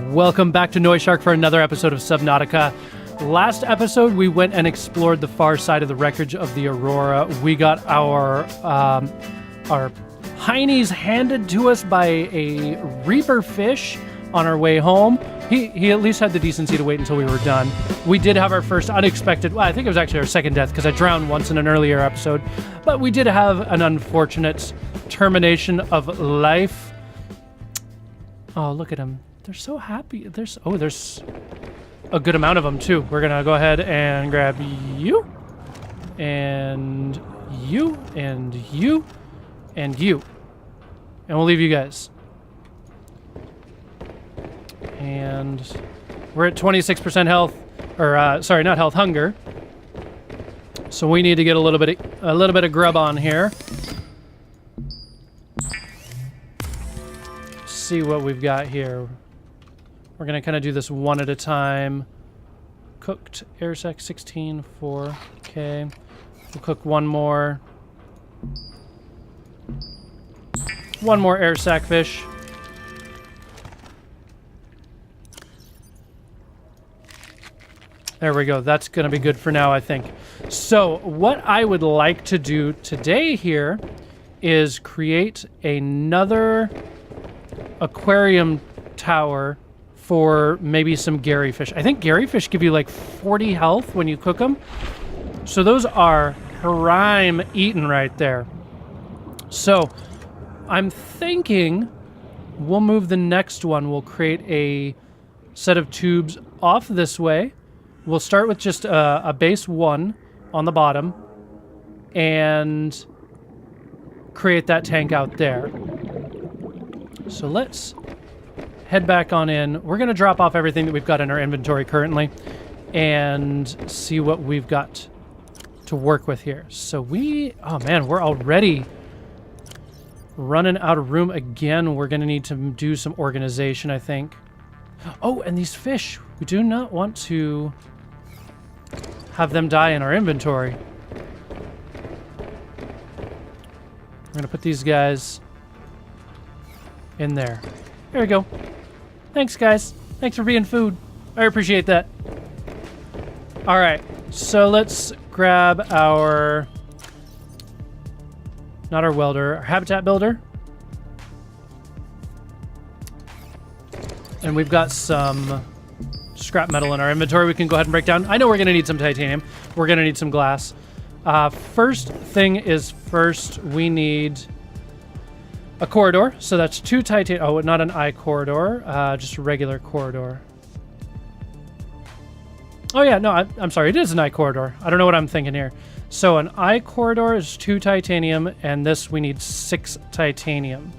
Welcome back to NoiseShark for another episode of Subnautica. Last episode, we went and explored the far side of the wreckage of the Aurora. We got our heinies handed to us by a reaper fish on our way home. He at least had the decency to wait until we were done. We did have our first unexpected, well, I think it was actually our second death because I drowned once in an earlier episode, but we did have an unfortunate termination of life. Oh, look at them. They're so happy. There's a good amount of them too. We're gonna go ahead and grab you, and you, and you, and you. And we'll leave you guys. And we're at 26% health, or sorry, not health, hunger. So we need to get a little bit of grub on here. See what we've got here. We're gonna kind of do this one at a time. Cooked air sac 16, 4. Okay, we'll cook one more. One more air sac fish. There we go. That's going to be good for now, I think. So what I would like to do today here is create another aquarium tower for maybe some Garyfish. I think Garyfish give you like 40 health when you cook them. So those are prime eating right there. So I'm thinking we'll move the next one. We'll create a set of tubes off this way. We'll start with just a base 1 on the bottom and create that tank out there. So let's head back on in. We're going to drop off everything that we've got in our inventory currently and see what we've got to work with here. So oh man, we're already running out of room again. We're going to need to do some organization, I think. Oh, and these fish. We do not want to have them die in our inventory. We're going to put these guys in there. There we go. Thanks, guys. Thanks for being food. I appreciate that. All right. So let's grab our... Not our welder. Our habitat builder. And we've got some scrap metal in our inventory we can go ahead and break down. I know we're going to need some titanium. We're going to need some glass. First thing is first, we need a corridor. So that's 2 titanium. Oh, not an I corridor, just a regular corridor. Oh yeah, no, I'm sorry. It is an I corridor. I don't know what I'm thinking here. So an I corridor is 2 titanium, and this we need 6 titanium.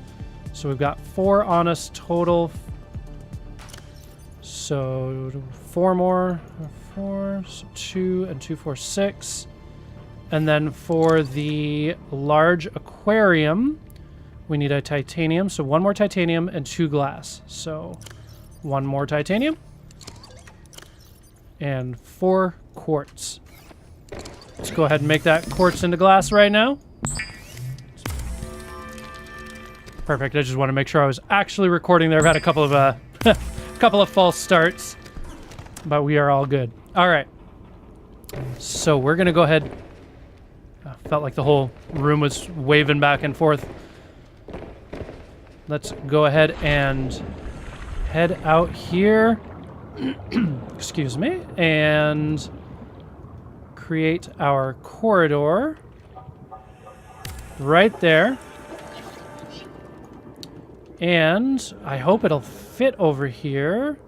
So we've got 4 on us total. So 4 more, 4, so 2 and 2, 4, 6. And then for the large aquarium, we need a titanium. So 1 more titanium and 2 glass. So 1 more titanium and 4 quartz. Let's go ahead and make that quartz into glass right now. Perfect. I just want to make sure I was actually recording there. I've had a couple of couple of false starts, but we are all good. All right. So we're going to go ahead. Felt like the whole room was waving back and forth. Let's go ahead and head out here. Excuse me. And create our corridor right there. And I hope it'll fit over here.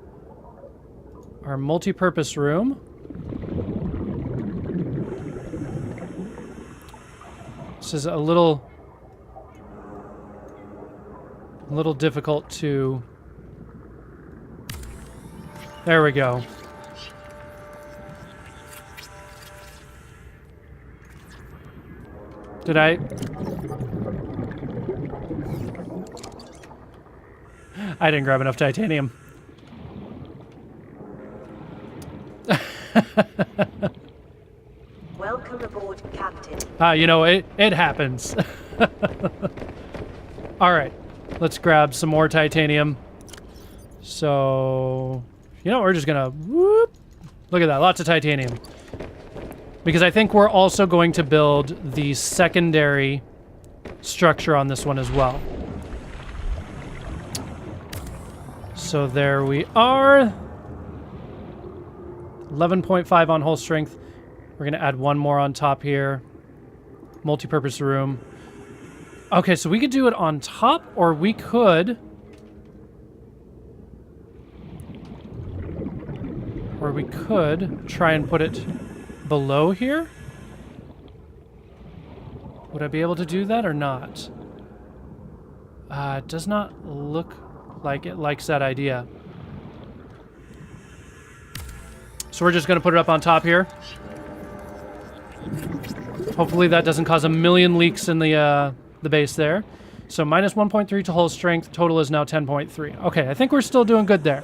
Our multi-purpose room. This is a little difficult to... There we go. Did I... I didn't grab enough titanium. Welcome aboard, Captain. You know, it happens. All right, let's grab some more titanium. So, you know, we're just gonna whoop. Look at that, lots of titanium. Because I think we're also going to build the secondary structure on this one as well. So there we are. 11.5 on hull strength. We're gonna add one more on top here. Multi-purpose room. Okay, so we could do it on top, or we could... try and put it below here. Would I be able to do that or not? It does not look like it likes that idea. So we're just going to put it up on top here. Hopefully that doesn't cause a million leaks in the base there. So minus 1.3 to hull strength. Total is now 10.3. Okay, I think we're still doing good there.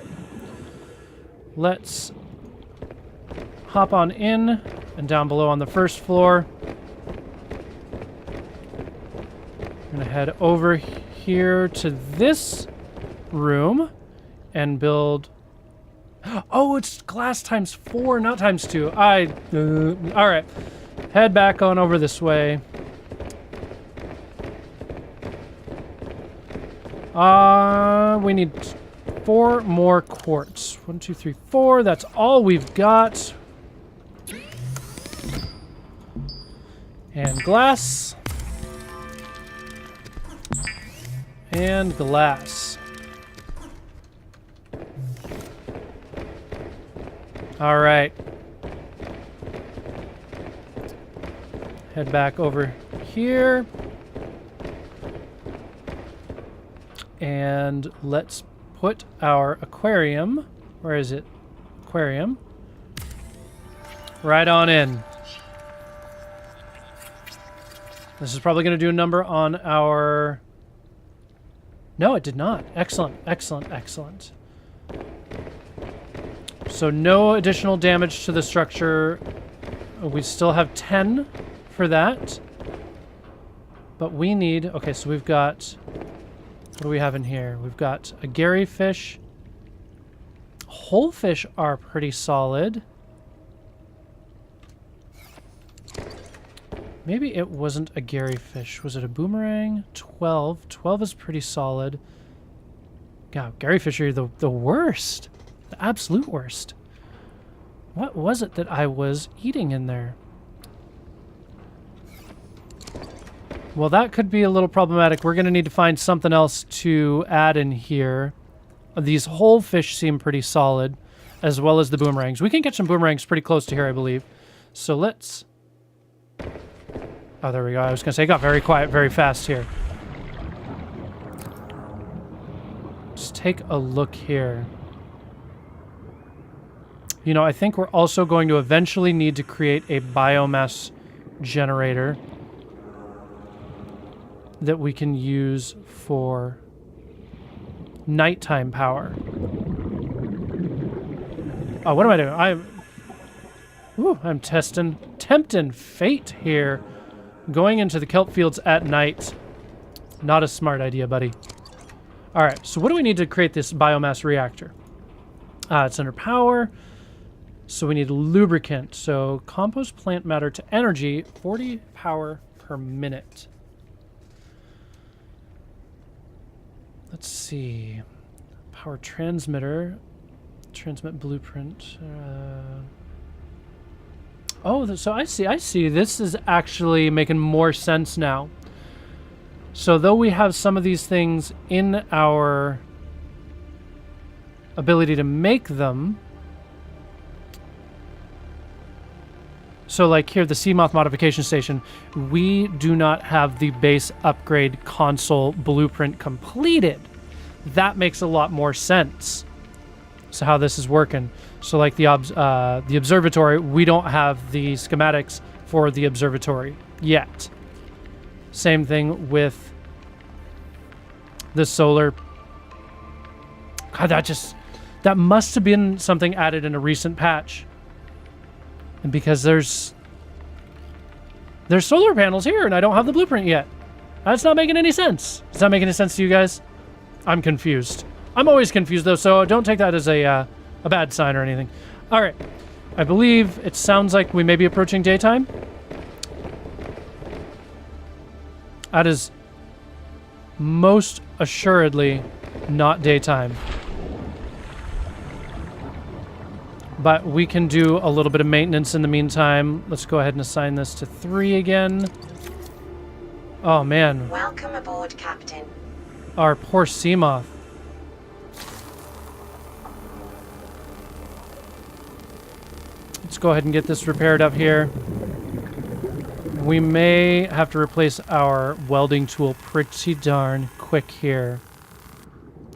Let's hop on in and down below on the first floor. I'm going to head over here to this room and build... Oh, it's glass times 4, not times 2. All right. Head back on over this way. We need 4 more quartz. 1, 2, 3, 4. That's all we've got. And glass. And glass. All right. Head back over here. And let's put our aquarium. Where is it? Aquarium. Right on in. This is probably going to do a number on our... No, it did not. Excellent, excellent, excellent. So no additional damage to the structure. We still have 10 for that. But we need... Okay, so we've got... What do we have in here? We've got a Gary fish. Whole fish are pretty solid. Maybe it wasn't a Gary fish. Was it a boomerang? 12. 12 is pretty solid. God, Gary fish are the worst. The absolute worst. What was it that I was eating in there? Well, that could be a little problematic. We're going to need to find something else to add in here. These whole fish seem pretty solid, as well as the boomerangs. We can get some boomerangs pretty close to here, I believe. So let's... Oh, there we go. I was going to say, it got very quiet very fast here. Just take a look here. You know, I think we're also going to eventually need to create a biomass generator that we can use for nighttime power. Oh, what am I doing? I'm tempting fate here. Going into the kelp fields at night. Not a smart idea, buddy. All right, so what do we need to create this biomass reactor? It's under power. So we need lubricant. So compost plant matter to energy, 40 power per minute. Let's see. Power transmitter. Transmit blueprint. Oh, so I see. This is actually making more sense now. So though we have some of these things in our ability to make them. So like here, the Seamoth modification station, we do not have the base upgrade console blueprint completed. That makes a lot more sense. So how this is working. So like the observatory, we don't have the schematics for the observatory yet. Same thing with the solar. God, that must have been something added in a recent patch. And because there's solar panels here and I don't have the blueprint yet. That's not making any sense. Does that make any sense to you guys? I'm confused. I'm always confused, though, so don't take that as a bad sign or anything. All right. I believe it sounds like we may be approaching daytime. That is most assuredly not daytime. But we can do a little bit of maintenance in the meantime. Let's go ahead and assign this to 3 again. Oh, man. Welcome aboard, Captain. Our poor Seamoth. Let's go ahead and get this repaired up here. We may have to replace our welding tool pretty darn quick here.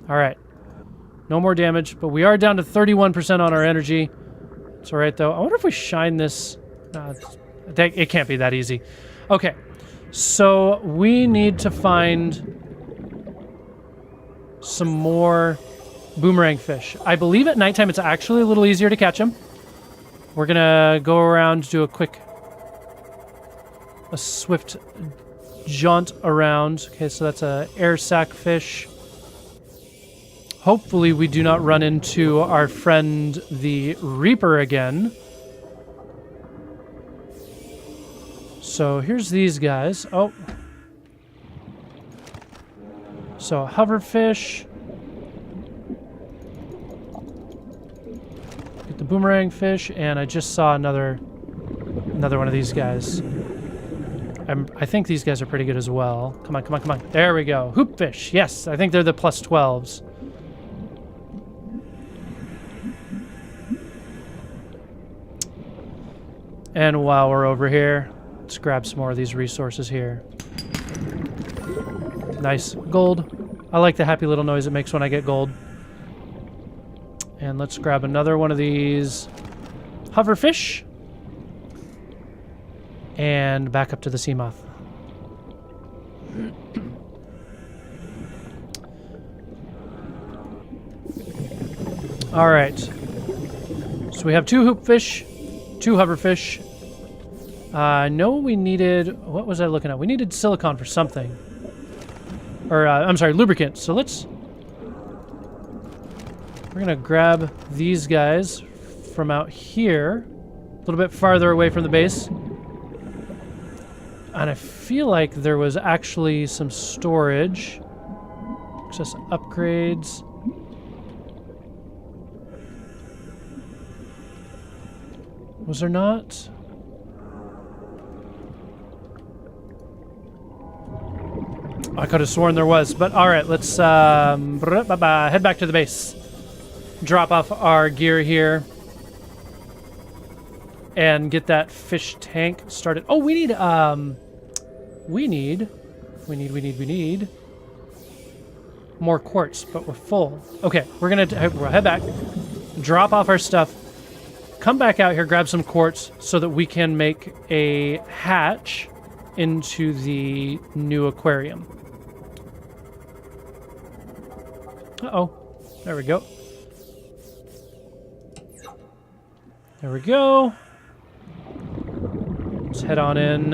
All right. No more damage, but we are down to 31% on our energy. It's all right, though. I wonder if we shine this. It can't be that easy. Okay. So we need to find some more boomerang fish. I believe at nighttime it's actually a little easier to catch them. We're going to go around, do a swift jaunt around. Okay, so that's a air sac fish. Hopefully we do not run into our friend the Reaper again. So here's these guys. Oh. So hoverfish. Get the boomerang fish, and I just saw another one of these guys. I think these guys are pretty good as well. Come on, come on, come on. There we go. Hoopfish. Yes, I think they're the plus 12s. And while we're over here, let's grab some more of these resources here. Nice. Gold. I like the happy little noise it makes when I get gold. And let's grab another one of these hoverfish. And back up to the Seamoth. All right. So we have 2 hoopfish. 2 hoverfish. No, we needed... What was I looking at? We needed silicon for something. Or, I'm sorry, lubricant. So let's... We're going to grab these guys from out here. A little bit farther away from the base. And I feel like there was actually some storage. Access upgrades. Was there not? I could have sworn there was, but all right, let's head back to the base. Drop off our gear here. And get that fish tank started. Oh, we need more quartz, but we're full. Okay, we'll head back, drop off our stuff, come back out here, grab some quartz so that we can make a hatch into the new aquarium. Uh-oh. There we go. There we go. Let's head on in.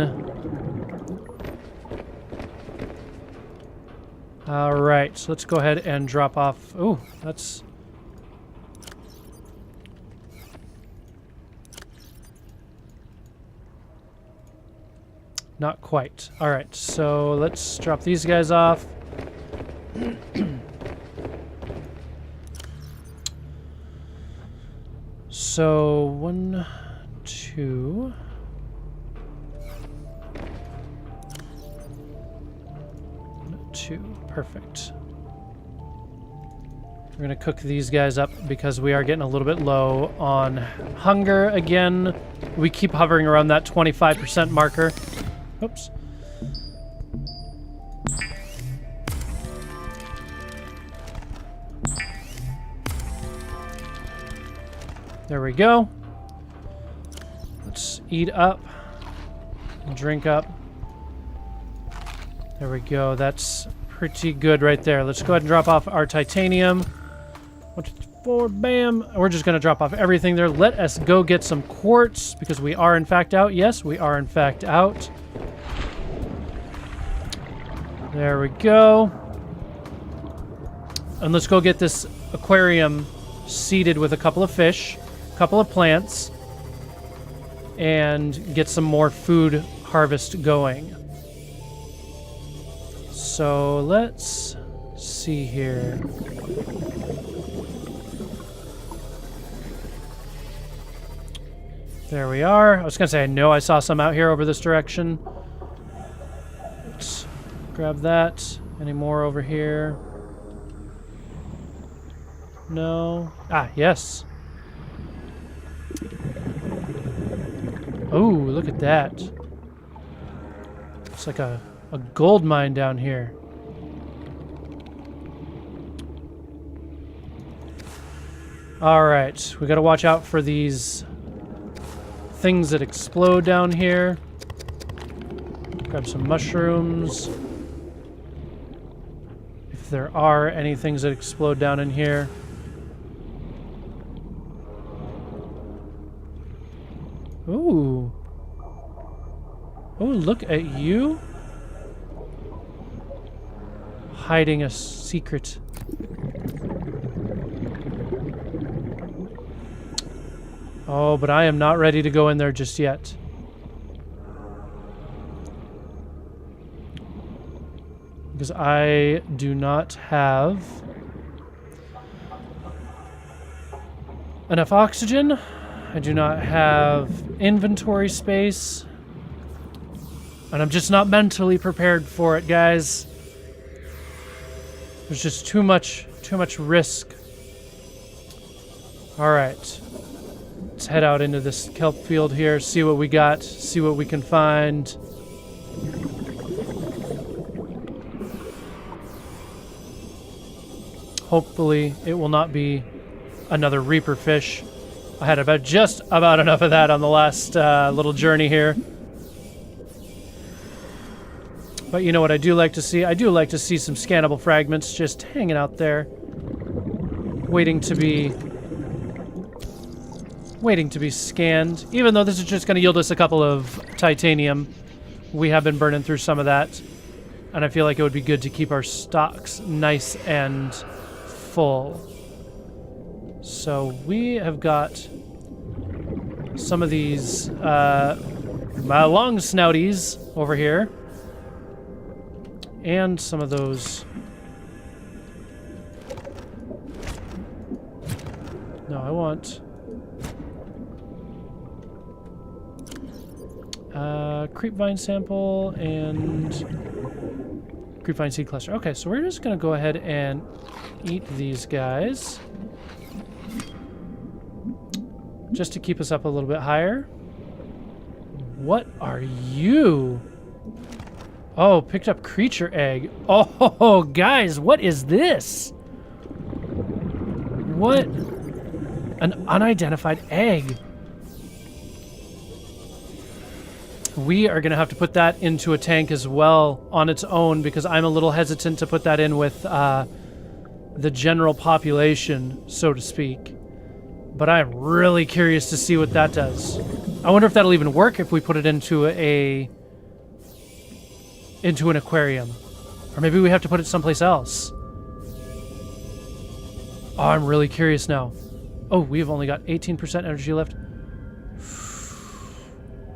All right, so let's go ahead and drop off. Oh, that's... Not quite. All right, so let's drop these guys off. So 1, 2. 2, perfect. We're gonna cook these guys up because we are getting a little bit low on hunger again. We keep hovering around that 25% marker. Oops. There we go. Let's eat up. Drink up. There we go. That's pretty good right there. Let's go ahead and drop off our titanium. 1, 2, 4, bam. We're just going to drop off everything there. Let us go get some quartz because we are in fact out. Yes, we are in fact out. There we go. And let's go get this aquarium seeded with a couple of fish, a couple of plants, and get some more food harvest going. So let's see here. There we are. I was gonna say, I know I saw some out here over this direction. Let's grab that. Any more over here? No. Ah, yes. Oh, look at that. It's like a gold mine down here. Alright, we gotta watch out for these things that explode down here. Grab some mushrooms. If there are any things that explode down in here. Ooh. Oh, look at you. Hiding a secret. Oh, but I am not ready to go in there just yet. Because I do not have enough oxygen. I do not have inventory space. And I'm just not mentally prepared for it, guys. There's just too much risk. All right. Let's head out into this kelp field here, see what we got, see what we can find. Hopefully, it will not be another reaper fish. I had just about enough of that on the last little journey here. But you know what I do like to see? I do like to see some scannable fragments just hanging out there, waiting to be scanned. Even though this is just going to yield us a couple of titanium, we have been burning through some of that, and I feel like it would be good to keep our stocks nice and full. So we have got some of these long snouties over here. And some of those... No, I want... creepvine sample and creepvine seed cluster. Okay, so we're just going to go ahead and eat these guys. Just to keep us up a little bit higher. What are you? Oh, picked up creature egg. Oh, guys, what is this? What? An unidentified egg. We are going to have to put that into a tank as well on its own because I'm a little hesitant to put that in with the general population, so to speak. But I'm really curious to see what that does. I wonder if that'll even work if we put it into an aquarium. Or maybe we have to put it someplace else. Oh, I'm really curious now. Oh, we've only got 18% energy left.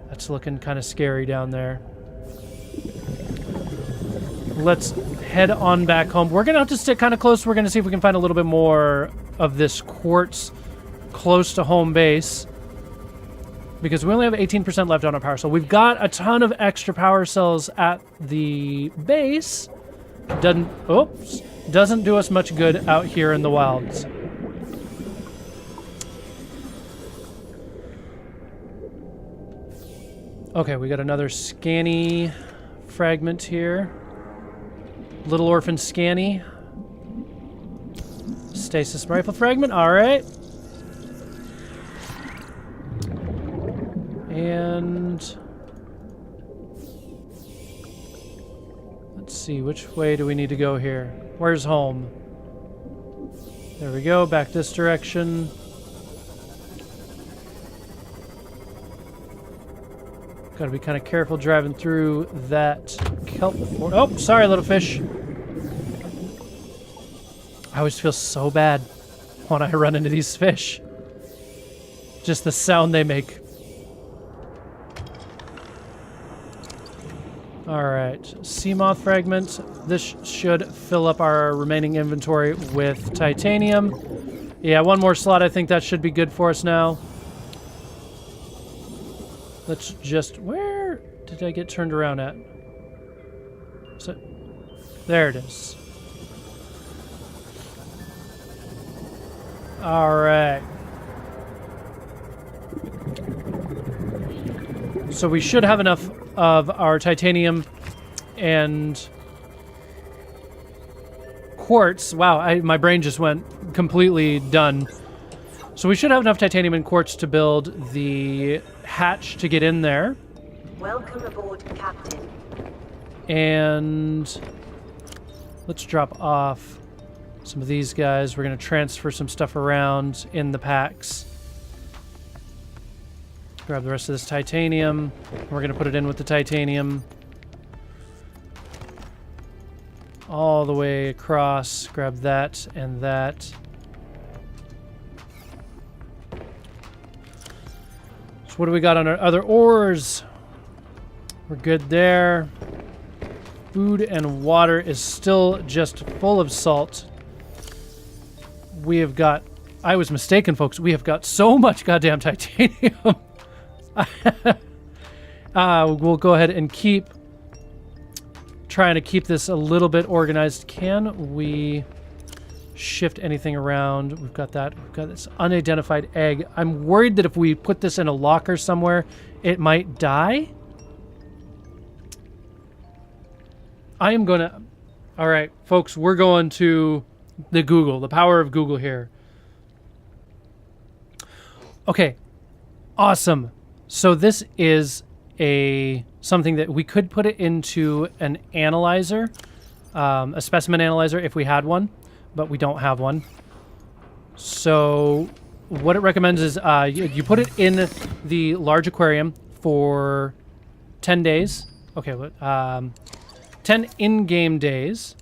That's looking kind of scary down there. Let's head on back home. We're going to have to stick kind of close. We're going to see if we can find a little bit more of this quartz close to home base. Because we only have 18% left on our power cell. We've got a ton of extra power cells at the base. Doesn't do us much good out here in the wilds. Okay, we got another Scanny fragment here. Little Orphan Scanny. Stasis rifle fragment, alright. And let's see, which way do we need to go here? Where's home? There we go, back this direction. Gotta be kind of careful driving through that kelp forest. Oh, sorry, little fish. I always feel so bad when I run into these fish. Just the sound they make. Alright, sea moth fragment. This should fill up our remaining inventory with titanium. Yeah, one more slot. I think that should be good for us now. Let's just... Where did I get turned around at? So, there it is. Alright. So we should have enough of our titanium and quartz. Wow, my brain just went completely done. So we should have enough titanium and quartz to build the hatch to get in there. Welcome aboard, Captain. And let's drop off some of these guys. We're going to transfer some stuff around in the packs. Grab the rest of this titanium. We're going to put it in with the titanium. All the way across. Grab that and that. So what do we got on our other ores? We're good there. Food and water is still just full of salt. We have got... I was mistaken, folks. We have got so much goddamn titanium. We'll go ahead and keep trying to keep this a little bit organized. Can we shift anything around? We've got that. We've got this unidentified egg. I'm worried that if we put this in a locker somewhere, it might die. I am gonna... All right, folks, we're going to the Google, the power of Google here. Okay, awesome. So this is something that we could put it into an analyzer, a specimen analyzer if we had one, but we don't have one. So what it recommends is you put it in the large aquarium for 10 days. Okay, 10 in-game days,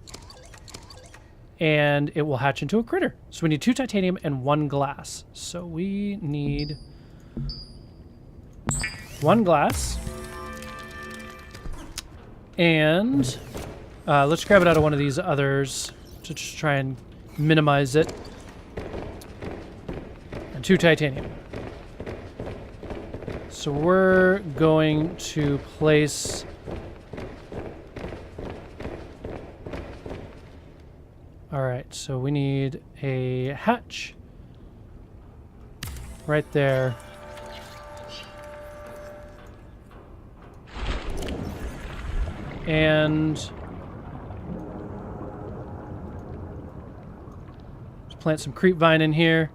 and it will hatch into a critter. So we need 2 titanium and 1 glass. So we need 1 glass. And let's grab it out of one of these others to just try and minimize it. And 2 titanium. So we're going to place... Alright, so we need a hatch right there. And let's plant some creep vine in here.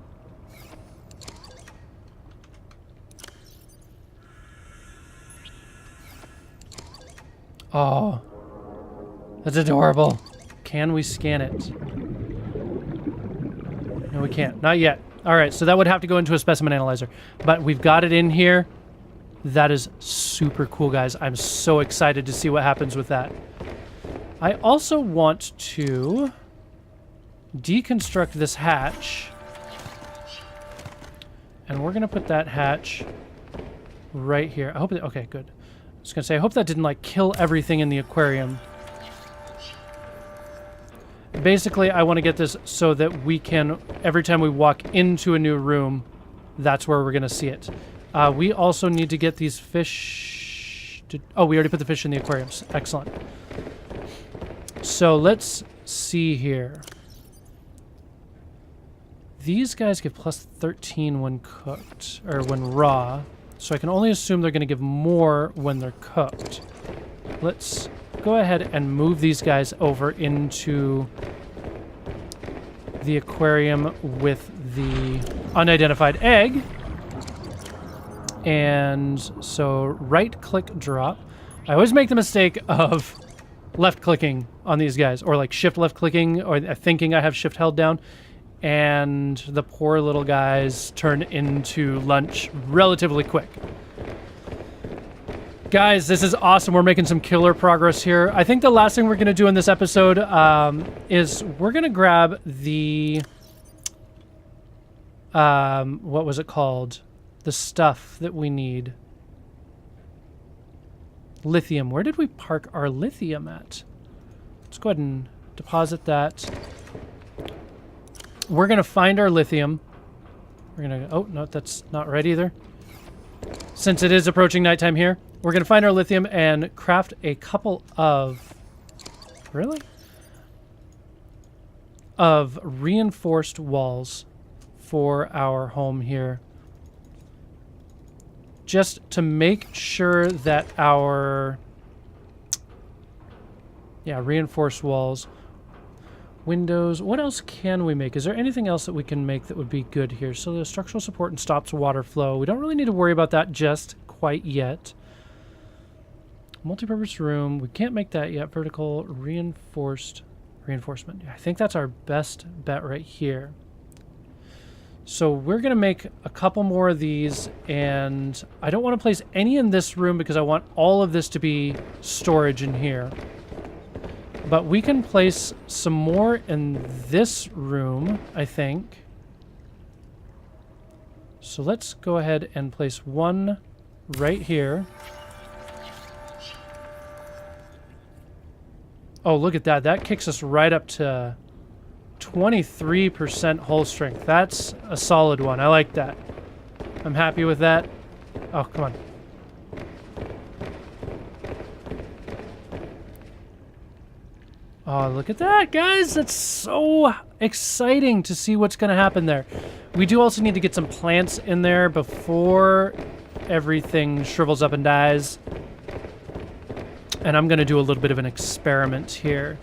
Oh, that's adorable. Can we scan it? No, we can't. Not yet. All right, so that would have to go into a specimen analyzer. But we've got it in here. That is super cool, guys. I'm so excited to see what happens with that. I also want to deconstruct this hatch. And we're going to put that hatch right here. I hope it... Okay, good. I was going to say, I hope that didn't, like, kill everything in the aquarium. Basically, I want to get this so that we can, every time we walk into a new room, that's where we're going to see it. We also need to get these fish... Oh, we already put the fish in the aquariums. Excellent. So let's see here. These guys give plus 13 when cooked, or when raw. So I can only assume they're going to give more when they're cooked. Let's go ahead and move these guys over into the aquarium with the unidentified egg. And so right-click drop. I always make the mistake of left-clicking on these guys, or like shift left-clicking, or thinking I have shift held down. And the poor little guys turn into lunch relatively quick. Guys, this is awesome. We're making some killer progress here. I think the last thing we're going to do in this episode is we're going to grab the... what was it called? The stuff that we need. Lithium. Where did we park our lithium at? Let's go ahead and deposit that. We're going to find our lithium. We're going to... Oh, no, that's not right either. Since it is approaching nighttime here, we're going to find our lithium and craft a couple of... Really? Of reinforced walls for our home here. Just to make sure that our... Yeah, reinforced walls. Windows. What else can we make? Is there anything else that we can make that would be good here? So the structural support and stops water flow. We don't really need to worry about that just quite yet. Multi-purpose room. We can't make that yet. Vertical reinforcement. I think that's our best bet right here. So we're going to make a couple more of these, and I don't want to place any in this room because I want all of this to be storage in here. But we can place some more in this room, I think. So let's go ahead and place one right here. Oh, look at that. That kicks us right up to 23% hull strength. That's a solid one. I like that. I'm happy with that. Oh, come on. Oh, look at that, guys. That's so exciting to see what's going to happen there. We do also need to get some plants in there before everything shrivels up and dies. And I'm going to do a little bit of an experiment here.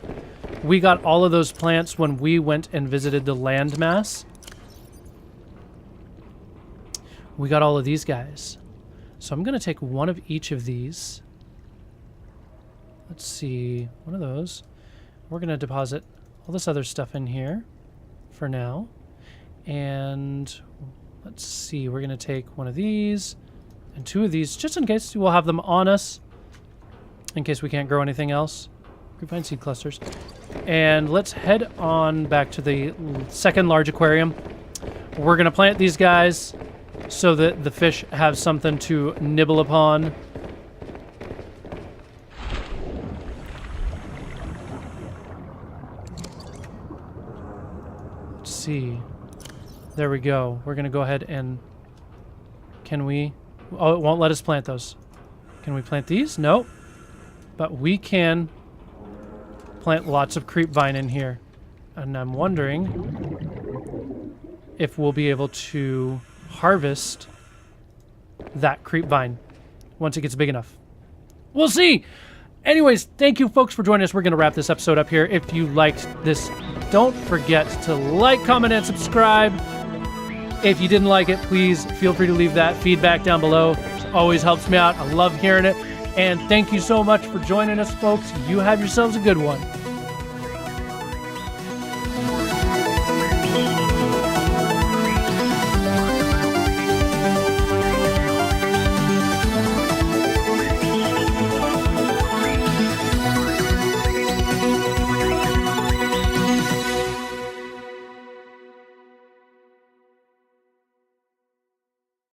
We got all of those plants when we went and visited the landmass. We got all of these guys. So I'm going to take one of each of these. Let's see. One of those. We're going to deposit all this other stuff in here for now. And let's see. We're going to take one of these and two of these just in case. We'll have them on us in case we can't grow anything else. Grapevine seed clusters. And let's head on back to the second large aquarium. We're going to plant these guys so that the fish have something to nibble upon. Let's see. There we go. We're going to go ahead and... Can we... Oh, it won't let us plant those. Can we plant these? No. But we can plant lots of creep vine in here. And I'm wondering if we'll be able to harvest that creep vine once it gets big enough. We'll see! Anyways, thank you folks for joining us. We're going to wrap this episode up here. If you liked this, don't forget to like, comment, and subscribe. If you didn't like it, please feel free to leave that feedback down below. It always helps me out. I love hearing it. And thank you so much for joining us, folks. You have yourselves a good one.